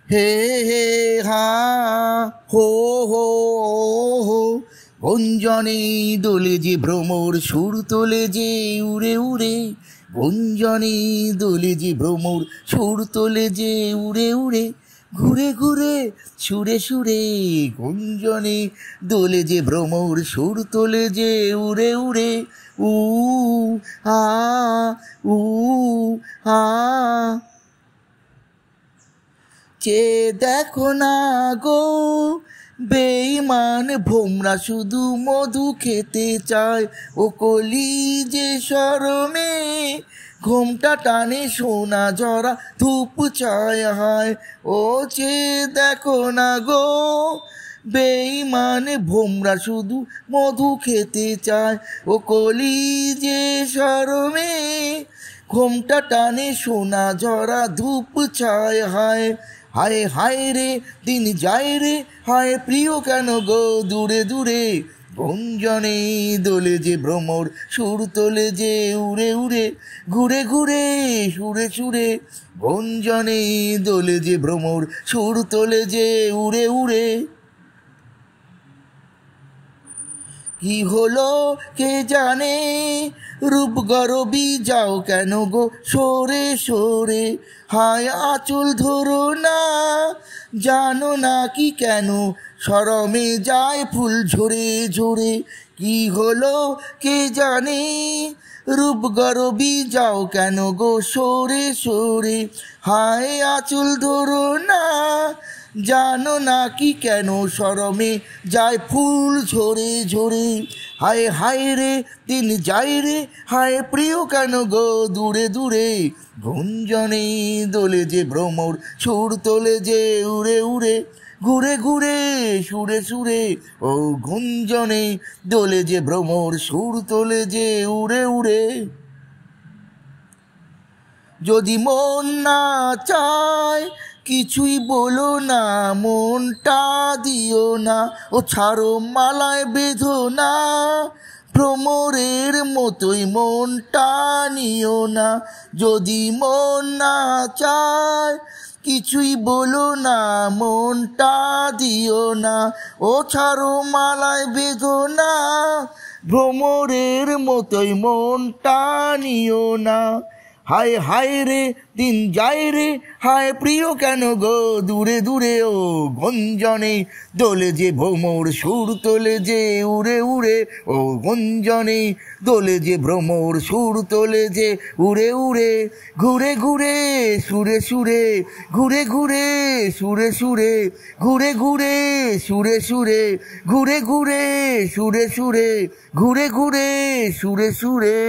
হে হে হা হো হো হো গুঞ্জনে দোলে যে ভ্রমর সুর তোলে যে উড়ে উড়ে গুঞ্জনে দোলে যে ভ্রমর সুর তোলে যে উড়ে উড়ে ঘুরে ঘুরে সুরে সুরে গুঞ্জনে দোলে যে ভ্রমর সুর তোলে যে উড়ে উড়ে উ আ উ আ চে দেখো না গো বেঈমান ভোমরা শুধু মধু খেতে চায় ও কলি যে শরমে ঘোমটা টানে সোনা ঝরা ধূপ ছায় হায় ও চে দেখো না গো বেঈমান ভোমরা শুধু মধু খেতে চায় ও কলি যে শরমে ঘোমটা টানে সোনা ঝরা ধূপ ছায় হায় হায় হায় রে দিন যায় রে হায় প্রিয় কেন গো দূরে দূরে গুঞ্জনে দোলে যে ভ্রমর সুর তোলে যে উড়ে উড়ে ঘুরে ঘুরে সুরে সুরে গুঞ্জনে দোলে যে ভ্রমর সুর তোলে যে উড়ে উড়ে কি হলো কে জানে রূপ গরবি যাও কেন গো সরে সরে হায় আঁচল ধরো না জানো না কি কেন শরমে যায় ফুল ঝরে ঝরে কি হলো কে জানে রূপ গরবি যাও কেন গো সরে সরে হায় আঁচল ধরো না জানো না কি কেন শরমে যায় ফুল ঝরে ঝরে হায় হায় রে দিন যাই রে হায় প্রিয় কেন গো দূরে দূরে গুঞ্জনে দোলে যে ভ্রমর সুর তোলে যে উড়ে উড়ে ঘুরে ঘুরে সুরে সুরে ও গুঞ্জনে দোলে যে ভ্রমর সুর তোলে যে উড়ে উড়ে যদি মন না চায় কিছুই বলো না মনটা দিও না ও ছাড়ো মালায় বেঁধো না ভ্রমরের মতোই মনটা নিও না যদি মন না চায় কিছুই বলো না মনটা দিও না ও ছাড়ো মালায় বেঁধো না ভ্রমরের মতোই মনটা নিও না হায় হায় রে দিন যায় রে হায় প্রিয় কেন গো দূরে দূরে ও গুঞ্জনে দোলে যে ভ্রমর সুর তোলে যে উড়ে উড়ে ও গুঞ্জনে দোলে যে ভ্রমর সুর তোলে যে উড়ে উড়ে ঘুরে ঘুরে সুরে সুরে ঘুরে ঘুরে সুরে সুরে ঘুরে ঘুরে সুরে সুরে ঘুরে ঘুরে সুরে সুরে ঘুরে ঘুরে সুরে সুরে